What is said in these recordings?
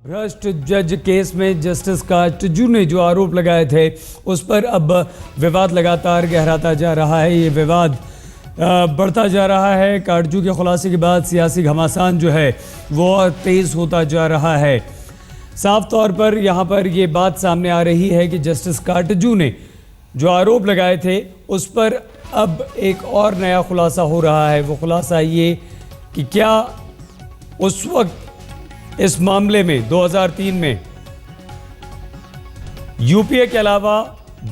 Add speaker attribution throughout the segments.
Speaker 1: भ्रष्ट जज केस में जस्टिस काटजू ने जो आरोप लगाए थे उस पर अब विवाद लगातार गहराता जा रहा है। ये विवाद बढ़ता जा रहा है। काटजू के खुलासे के बाद सियासी घमासान जो है वो और तेज़ होता जा रहा है। साफ तौर पर यहाँ पर ये बात सामने आ रही है कि जस्टिस काटजू ने जो आरोप लगाए थे उस पर अब एक और नया खुलासा हो रहा है। वो खुलासा ये कि क्या उस वक्त इस मामले में 2003 में यूपीए के अलावा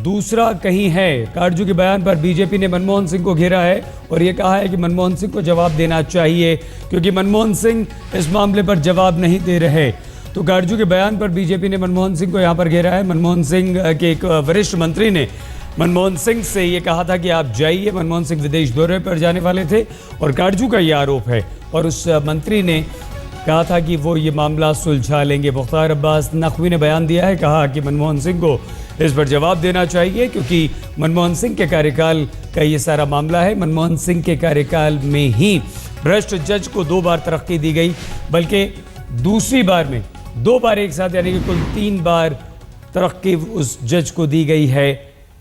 Speaker 1: दूसरा कहीं है। काटजू के बयान पर बीजेपी ने मनमोहन सिंह को घेरा है और यह कहा है कि मनमोहन सिंह को जवाब देना चाहिए क्योंकि मनमोहन सिंह इस मामले पर जवाब नहीं दे रहे। तो काटजू के बयान पर बीजेपी ने मनमोहन सिंह को यहां पर घेरा है। मनमोहन सिंह के एक वरिष्ठ मंत्री ने मनमोहन सिंह से ये कहा था कि आप जाइए। मनमोहन सिंह विदेश दौरे पर जाने वाले थे और काटजू का ये आरोप है और उस मंत्री ने कहा था कि वो ये मामला सुलझा लेंगे। मुख्तार अब्बास नकवी ने बयान दिया है, कहा कि मनमोहन सिंह को इस पर जवाब देना चाहिए क्योंकि मनमोहन सिंह के कार्यकाल का ये सारा मामला है। मनमोहन सिंह के कार्यकाल में ही भ्रष्ट जज को 2 बार तरक्की दी गई, बल्कि दूसरी बार में 2 बार एक साथ यानी कि कुल 3 बार तरक्की उस जज को दी गई है।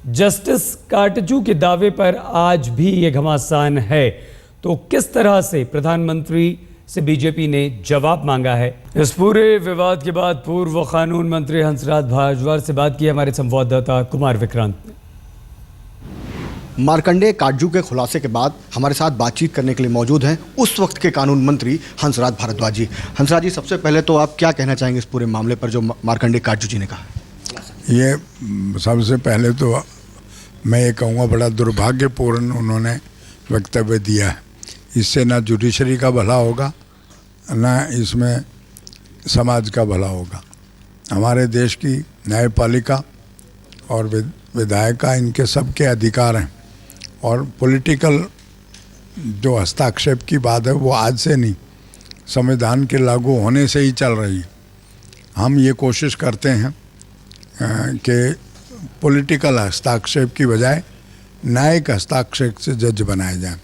Speaker 1: जस्टिस काटजू के दावे पर आज भी ये घमासान है। तो किस तरह से प्रधानमंत्री से बीजेपी ने जवाब मांगा है। इस पूरे विवाद के बाद पूर्व कानून मंत्री हंसराज भारद्वाज से बात की हमारे संवाददाता कुमार विक्रांत ने।
Speaker 2: मार्कंडेय काटजू के खुलासे के बाद हमारे साथ बातचीत करने के लिए मौजूद हैं उस वक्त के कानून मंत्री हंसराज भारद्वाज जी। हंसराज जी, सबसे पहले तो आप क्या कहना चाहेंगे इस पूरे मामले पर जो मार्कंडेय काटजू जी ने कहा?
Speaker 3: ये सबसे पहले तो मैं ये कहूँगा बड़ा दुर्भाग्यपूर्ण उन्होंने वक्तव्य दिया है। इससे ना जुडिशरी का भला होगा ना इसमें समाज का भला होगा। हमारे देश की न्यायपालिका और विधायिका इनके सबके अधिकार हैं और पॉलिटिकल जो हस्तक्षेप की बात है वो आज से नहीं, संविधान के लागू होने से ही चल रही है। हम ये कोशिश करते हैं कि पॉलिटिकल हस्तक्षेप की बजाय न्यायिक हस्तक्षेप से जज बनाए जाएं।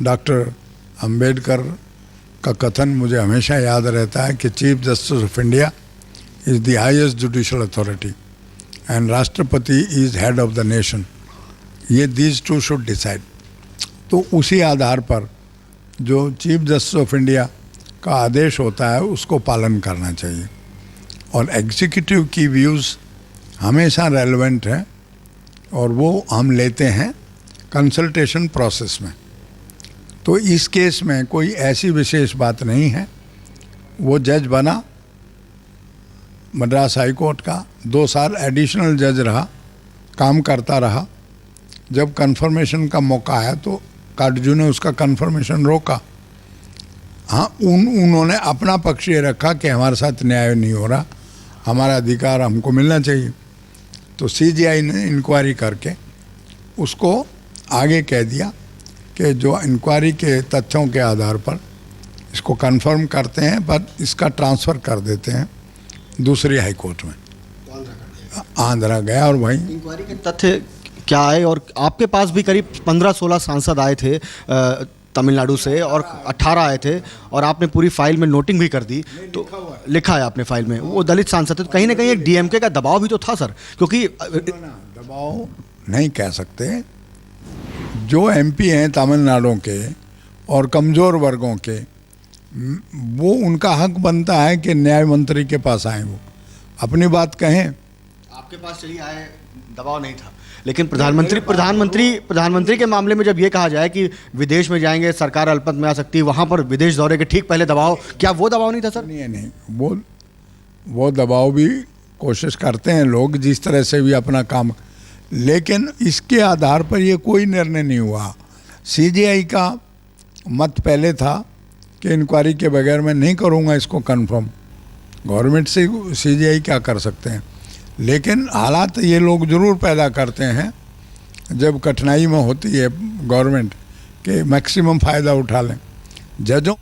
Speaker 3: डॉक्टर अंबेडकर का कथन मुझे हमेशा याद रहता है कि chief justice of India is the highest judicial authority and राष्ट्रपति is head of the nation. ये दीज टू शुड डिसाइड। तो उसी आधार पर जो चीफ जस्टिस ऑफ इंडिया का आदेश होता है उसको पालन करना चाहिए और एग्जीक्यूटिव की व्यूज़ हमेशा रेलेवेंट हैं और वो हम लेते हैं कंसल्टेशन प्रोसेस में। तो इस केस में कोई ऐसी विशेष बात नहीं है। वो जज बना मद्रास हाई कोर्ट का, 2 साल एडिशनल जज रहा, काम करता रहा। जब कन्फर्मेशन का मौका आया तो काटजू ने उसका कन्फर्मेशन रोका। हाँ, उन्होंने अपना पक्ष ये रखा कि हमारे साथ न्याय नहीं हो रहा, हमारा अधिकार हमको मिलना चाहिए। तो सीजीआई ने इंक्वायरी करके उसको आगे कह दिया कि जो इंक्वायरी के तथ्यों के आधार पर इसको कंफर्म करते हैं पर इसका ट्रांसफ़र कर देते हैं दूसरी हाई कोर्ट में। आंध्रा गया और वहीं
Speaker 2: इंक्वायरी के तथ्य क्या आए? और आपके पास भी करीब 15-16 सांसद आए थे तमिलनाडु से और 18 आए थे और आपने पूरी फाइल में नोटिंग भी कर दी। तो लिखा है आपने फाइल में वो दलित सांसद थे। तो कहीं ना कहीं एक डीएमके का दबाव भी तो था सर, क्योंकि
Speaker 3: दबाव नहीं कह सकते। जो एमपी हैं तमिलनाडु के और कमज़ोर वर्गों के, वो उनका हक बनता है कि न्याय मंत्री के पास आए, वो अपनी बात कहें।
Speaker 2: आपके पास चलिए आए, दबाव नहीं था, लेकिन प्रधानमंत्री के मामले में जब ये कहा जाए कि विदेश में जाएंगे सरकार अल्पमत में आ सकती है, वहाँ पर विदेश दौरे के ठीक पहले दबाव, क्या वो दबाव नहीं था सर?
Speaker 3: नहीं, वो दबाव भी कोशिश करते हैं लोग जिस तरह से भी अपना काम, लेकिन इसके आधार पर ये कोई निर्णय नहीं हुआ। सीजीआई का मत पहले था कि इंक्वायरी के बगैर मैं नहीं करूँगा इसको कंफर्म। गवर्नमेंट से सीजीआई क्या कर सकते हैं, लेकिन हालात ये लोग ज़रूर पैदा करते हैं जब कठिनाई में होती है गवर्नमेंट के मैक्सिमम फ़ायदा उठा लें। जजों